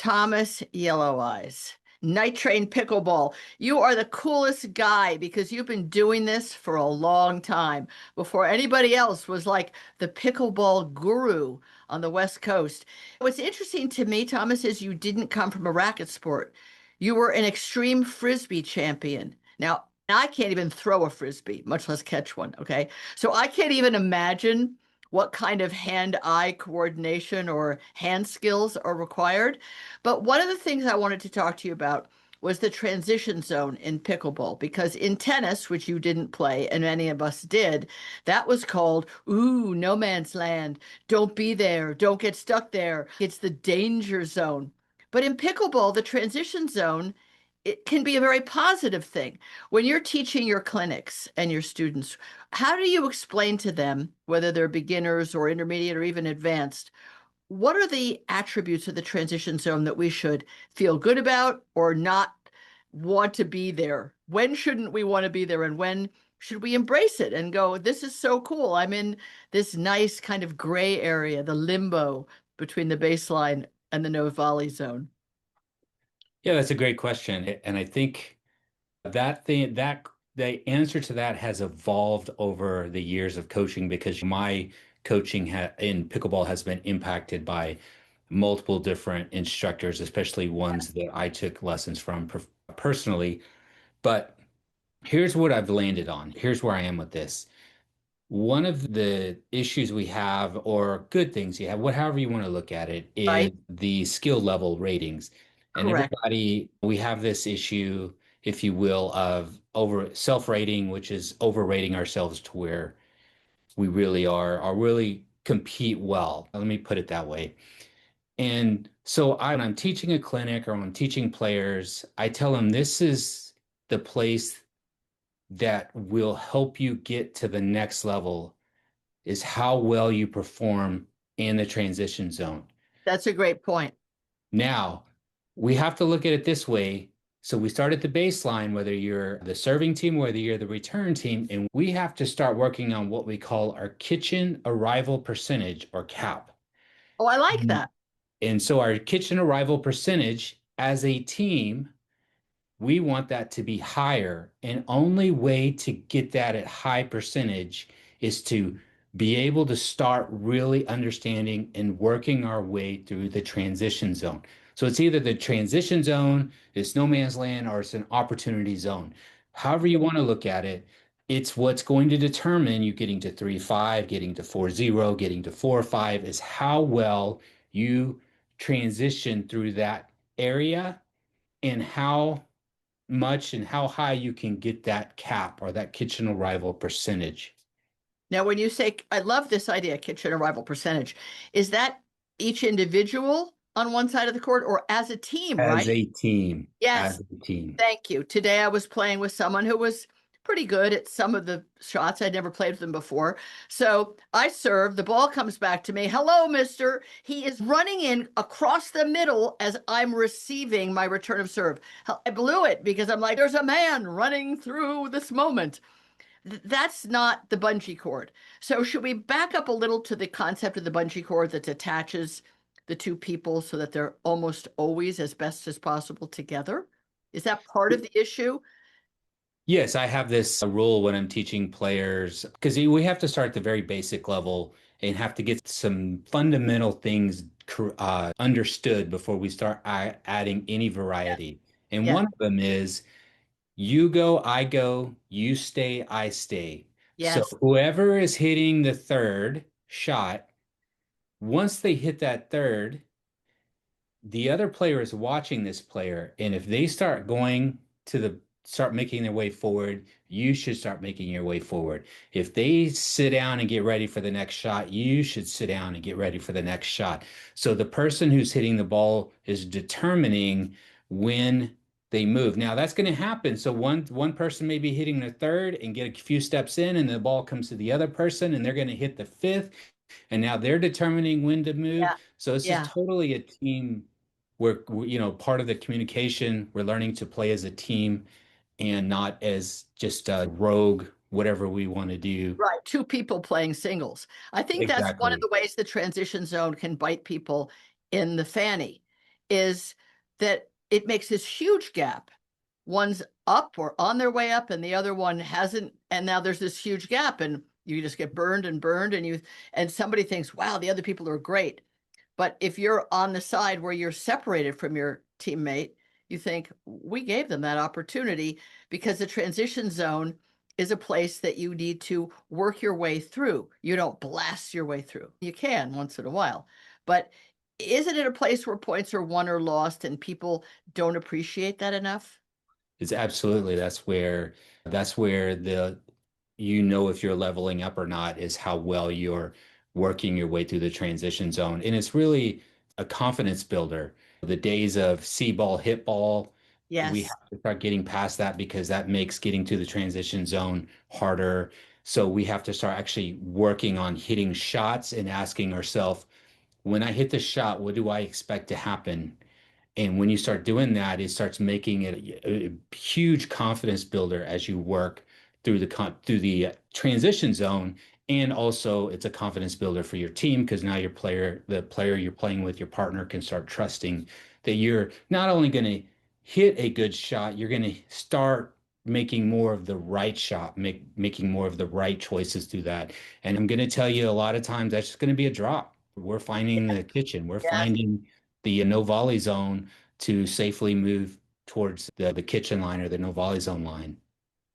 Thomas Yelloweyes, Night Train Pickleball. You are the coolest guy because you've been doing this for a long time before anybody else was like the pickleball guru on the West Coast. What's interesting to me, Thomas, is you didn't come from a racket sport. You were an extreme frisbee champion. Now, I can't even throw a frisbee, much less catch one. Okay. So I can't even imagine what kind of hand-eye coordination or hand skills are required. But one of the things I wanted to talk to you about was the transition zone in pickleball, because in tennis, which you didn't play and many of us did, that was called, ooh, no man's land. Don't be there. Don't get stuck there. It's the danger zone. But in pickleball, the transition zone, it can be a very positive thing. When you're teaching your clinics and your students, how do you explain to them, whether they're beginners or intermediate or even advanced, what are the attributes of the transition zone that we should feel good about or not want to be there? When shouldn't we want to be there? And when should we embrace it and go, this is so cool. I'm in this nice kind of gray area, the limbo between the baseline and the no volley zone. Yeah, that's a great question. And I think that the answer to that has evolved over the years of coaching because my coaching in pickleball has been impacted by multiple different instructors, especially ones that I took lessons from personally. But here's what I've landed on. Here's where I am with this. One of the issues we have, or good things you have, however you want to look at it, is Right? the skill level ratings. And Correct. everybody, we have this issue, if you will, of over self-rating, which is overrating ourselves to where we really are really compete well. Let me put it that way. And so when I'm teaching a clinic or when I'm teaching players, I tell them this is the place that will help you get to the next level is how well you perform in the transition zone. That's a great point. Now, we have to look at it this way. So we start at the baseline, whether you're the serving team, whether you're the return team, and we have to start working on what we call our kitchen arrival percentage or CAP. Oh, I like Mhm. that. And so our kitchen arrival percentage as a team, we want that to be higher. And only way to get that at high percentage is to be able to start really understanding and working our way through the transition zone. So it's either the transition zone, it's no man's land, or it's an opportunity zone. However you want to look at it, it's what's going to determine you getting to 3-5, getting to 4-0, getting to 4-5 is how well you transition through that area and how much and how high you can get that cap or that kitchen arrival percentage. Now, when you say, I love this idea, kitchen arrival percentage, is that each individual on one side of the court or as a team, As right? a team, as Yes. a team. Thank you. Today I was playing with someone who was pretty good at some of the shots. I'd never played with them before. So I serve, the ball comes back to me. Hello, mister. He is running in across the middle as I'm receiving my return of serve. I blew it because I'm like, there's a man running through this moment. That's not the bungee cord. So should we back up a little to the concept of the bungee cord that attaches the two people so that they're almost always as best as possible together? Is that part of the issue? Yes, I have this rule when I'm teaching players because we have to start at the very basic level and have to get some fundamental things understood before we start adding any Yes. variety. And Yes. one of them is you go, I go, you stay, I stay. So Yes. whoever is hitting the third shot, once they hit that third, the other player is watching this player, and if they start making their way forward, you should start making your way forward. If they sit down and get ready for the next shot, you should sit down and get ready for the next shot. So the person who's hitting the ball is determining when they move. Now that's going to happen. So one person may be hitting the third and get a few steps in, and the ball comes to the other person, and they're going to hit the fifth, and now they're determining when to move. Yeah. So this is Yeah. totally a team we're part of the communication. We're learning to play as a team and not as just a rogue, whatever we want to do. Right. Two people playing singles. I think that's one of Exactly. the ways the transition zone can bite people in the fanny is that it makes this huge gap. One's up or on their way up, and the other one hasn't. And now there's this huge gap, and you just get burned and burned, and somebody thinks, wow, the other people are great. But if you're on the side where you're separated from your teammate, you think, we gave them that opportunity because the transition zone is a place that you need to work your way through. You don't blast your way through. You can once in a while, but isn't it a place where points are won or lost and people don't appreciate that enough? It's absolutely that's where the you know if you're leveling up or not is how well you're working your way through the transition zone. And it's really a confidence builder. The days of see ball, hit ball, we Yes. have to start getting past that because that makes getting to the transition zone harder. So we have to start actually working on hitting shots and asking ourselves, when I hit the shot, what do I expect to happen? And when you start doing that, it starts making it a huge confidence builder as you work through the transition zone. And also it's a confidence builder for your team because now the player you're playing with, your partner can start trusting that you're not only going to hit a good shot, you're going to start making more of the right shot, making more of the right choices through that. And I'm going to tell you a lot of times that's just going to be a drop. We're finding the kitchen. We're Yes. finding the no volley zone to safely move towards the kitchen line or the no volley zone line.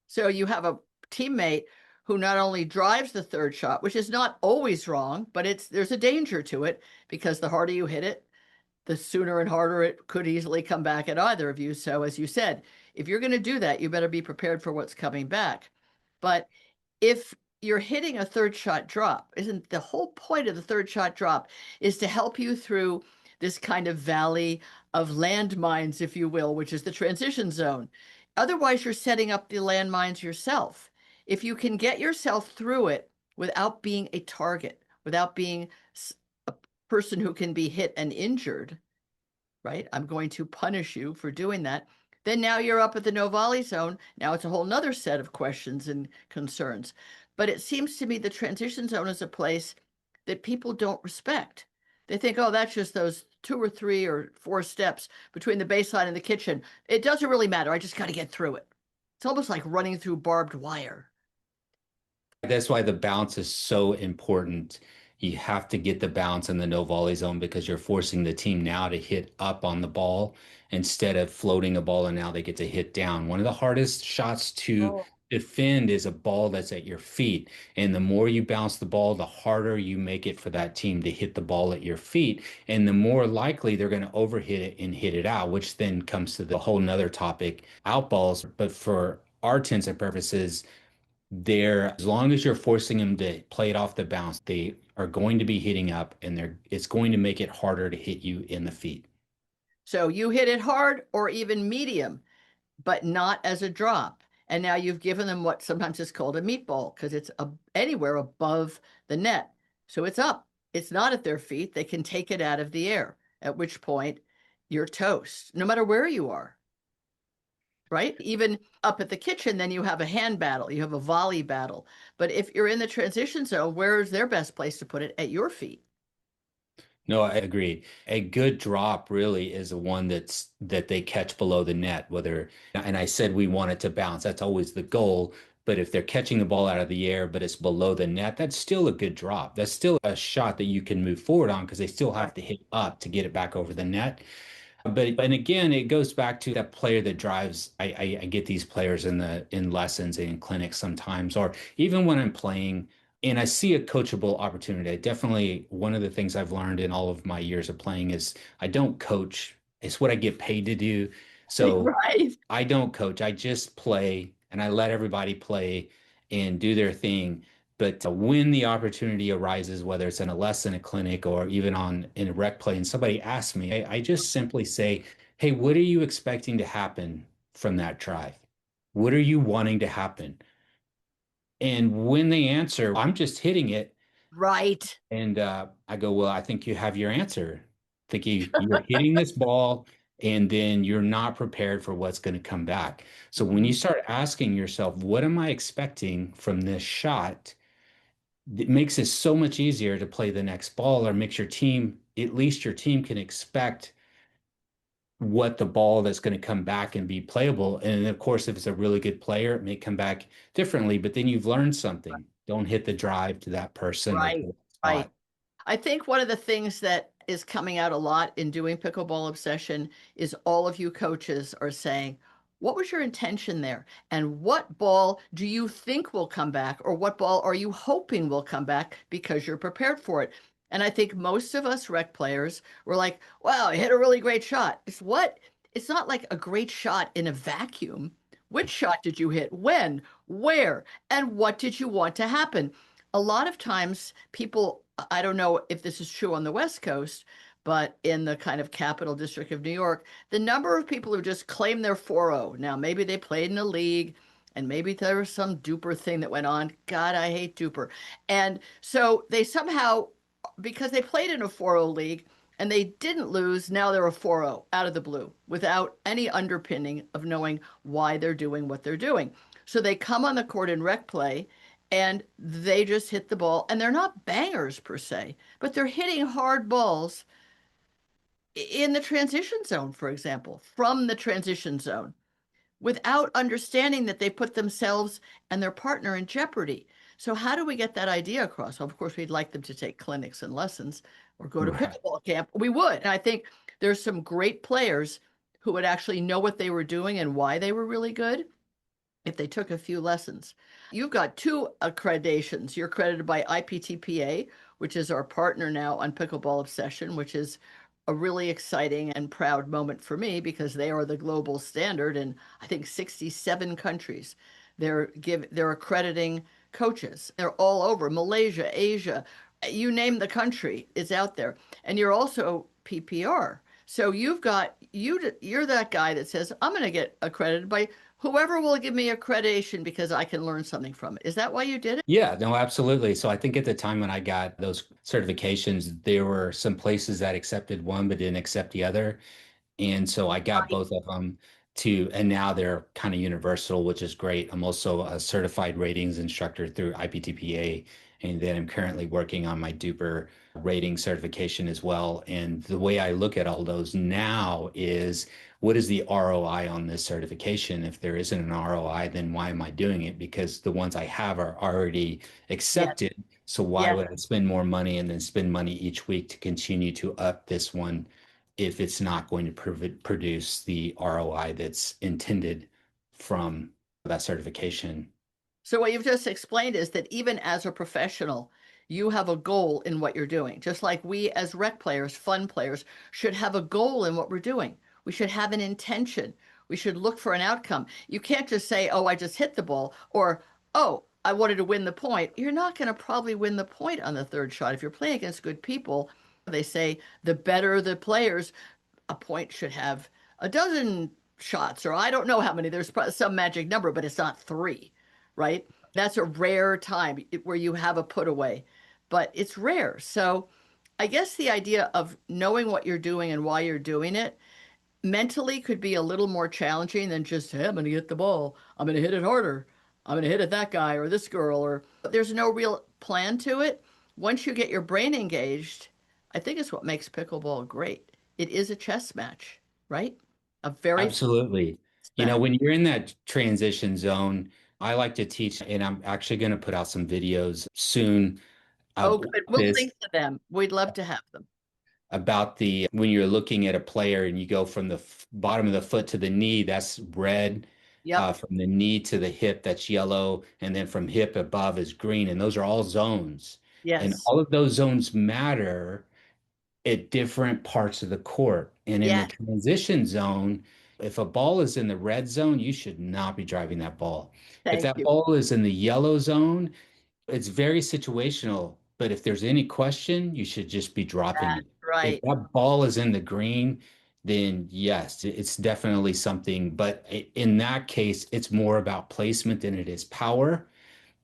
So you have a teammate who not only drives the third shot, which is not always wrong, but there's a danger to it because the harder you hit it, the sooner and harder it could easily come back at either of you. So, as you said, if you're going to do that, you better be prepared for what's coming back. But if you're hitting a third shot drop, isn't the whole point of the third shot drop is to help you through this kind of valley of landmines, if you will, which is the transition zone. Otherwise, you're setting up the landmines yourself. If you can get yourself through it without being a target, without being a person who can be hit and injured, right? I'm going to punish you for doing that. Then now you're up at the no volley zone. Now it's a whole nother set of questions and concerns. But it seems to me the transition zone is a place that people don't respect. They think, oh, that's just those 2 or 3 or 4 steps between the baseline and the kitchen. It doesn't really matter. I just got to get through it. It's almost like running through barbed wire. That's why the bounce is so important. You have to get the bounce in the no volley zone because you're forcing the team now to hit up on the ball instead of floating a ball and now they get to hit down. One of the hardest shots to Oh. defend is a ball that's at your feet. And the more you bounce the ball, the harder you make it for that team to hit the ball at your feet. And the more likely they're going to overhit it and hit it out, which then comes to the whole nother topic, out balls. But for our intents and purposes, as long as you're forcing them to play it off the bounce, they are going to be hitting up and it's going to make it harder to hit you in the feet. So you hit it hard or even medium, but not as a drop. And now you've given them what sometimes is called a meatball because it's anywhere above the net. So it's up. It's not at their feet. They can take it out of the air, at which point you're toast, no matter where you are, right? Even up at the kitchen, then you have a hand battle, you have a volley battle. But if you're in the transition zone, where is their best place to put it? At your feet. No, I agree. A good drop really is the one that they catch below the net, and I said we want it to bounce. That's always the goal. But if they're catching the ball out of the air, but it's below the net, that's still a good drop. That's still a shot that you can move forward on because they still have to hit up to get it back over the net. But and again, it goes back to that player that drives. I get these players in lessons and in clinics sometimes, or even when I'm playing and I see a coachable opportunity. I definitely one of the things I've learned in all of my years of playing is I don't coach. It's what I get paid to do. So Right. I don't coach. I just play and I let everybody play and do their thing. But when the opportunity arises, whether it's in a lesson, a clinic, or even in a rec play, and somebody asks me, I just simply say, hey, what are you expecting to happen from that drive? What are you wanting to happen? And when they answer, I'm just hitting it. Right. And I go, well, I think you have your answer. I think you're hitting this ball and then you're not prepared for what's going to come back. So when you Mhm. start asking yourself, what am I expecting from this shot? It makes it so much easier to play the next ball or makes your team, at least your team can expect what the ball that's going to come back and be playable. And of course, if it's a really good player, it may come back differently, but then you've learned something. Don't hit the drive to that person or to Right, that right. spot. I think one of the things that is coming out a lot in doing Pickleball Obsession is all of you coaches are saying, what was your intention there? And what ball do you think will come back? Or what ball are you hoping will come back because you're prepared for it? And I think most of us rec players were like, wow, I hit a really great shot. It's what? It's not like a great shot in a vacuum. Which shot did you hit? When? Where? And what did you want to happen? A lot of times people, I don't know if this is true on the West Coast, but in the kind of capital district of New York, the number of people who just claim they're 4-0. Now, maybe they played in a league and maybe there was some duper thing that went on. God, I hate duper. And so they somehow, because they played in a 4-0 league and they didn't lose, now they're a 4-0 out of the blue without any underpinning of knowing why they're doing what they're doing. So they come on the court in rec play and they just hit the ball. And they're not bangers per se, but they're hitting hard balls in the transition zone, for example, from the transition zone without understanding that they put themselves and their partner in jeopardy. So, how do we get that idea across? Well, of course, we'd like them to take clinics and lessons or go to Right. pickleball camp. We would. And I think there's some great players who would actually know what they were doing and why they were really good if they took a few lessons. You've got two accreditations. You're accredited by IPTPA, which is our partner now on Pickleball Obsession, which is a really exciting and proud moment for me because they are the global standard in I think 67 countries. They're accrediting coaches. They're all over Malaysia, Asia, you name the country, it's out there. And you're also PPR. So you're that guy that says, I'm going to get accredited by whoever will give me accreditation because I can learn something from it. Is that why you did it? Yeah, no, absolutely. So I think at the time when I got those certifications, there were some places that accepted one but didn't accept the other. And so I got Right. both of them and now they're kind of universal, which is great. I'm also a certified ratings instructor through IPTPA, and then I'm currently working on my duper rating certification as well. And the way I look at all those now is what is the ROI on this certification? If there isn't an ROI, then why am I doing it? Because the ones I have are already Yes. accepted. So why Yes. would I spend more money and then spend money each week to continue to up this one if it's not going to produce the ROI that's intended from that certification? So what you've just explained is that even as a professional, you have a goal in what you're doing. Just like we as rec players, fun players, should have a goal in what we're doing. We should have an intention. We should look for an outcome. You can't just say, "Oh, I just hit the ball," or "Oh, I wanted to win the point." You're not going to probably win the point on the third shot. If you're playing against good people, they say the better the players, a point should have a dozen shots, or I don't know how many. There's some magic number, but it's not three, right? That's a rare time where you have a put away, but it's rare. So I guess the idea of knowing what you're doing and why you're doing it mentally could be a little more challenging than just, hey, I'm going to get the ball. I'm going to hit it harder. I'm going to hit at that guy or this girl, or there's no real plan to it. Once you get your brain engaged, I think it's what makes pickleball great. It is a chess match, right? A very fast Absolutely. You know, match. when you're in that transition zone, I like to teach, and I'm actually going to put out some videos soon Oh, of good. We'll this link to them. We'd love to have them. about the when you're looking at a player and you go from the bottom of the foot to the knee, that's red. Yep. From the knee to the hip, that's yellow. And then from hip above is green. And those are all zones. And Yes. all of those zones matter at different parts of the court. And in the Yes. transition zone, if a ball is in the red zone, you should not be driving that ball. If Thank that you. ball is in the yellow zone, it's very situational, but if there's any question, you should just be dropping it. If Right. that ball is in the green, then yes, it's definitely something. But in that case, it's more about placement than it is power,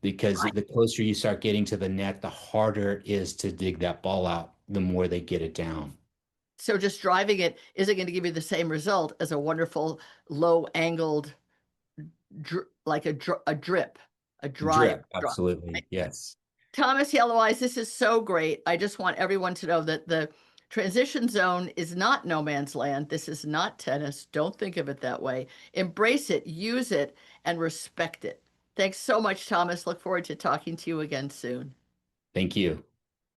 because Right. the closer you start getting to the net, the harder it is to dig that ball out, the more they get it down. So just driving it isn't going to give you the same result as a wonderful low angled like a drip, a drive Drip, drop. absolutely. Yes. Thomas Yelloweyes, this is so great. I just want everyone to know that the Transition zone is not no man's land. This is not tennis. Don't think of it that way. Embrace it, use it, and respect it. Thanks so much, Thomas. Look forward to talking to you again soon. Thank you.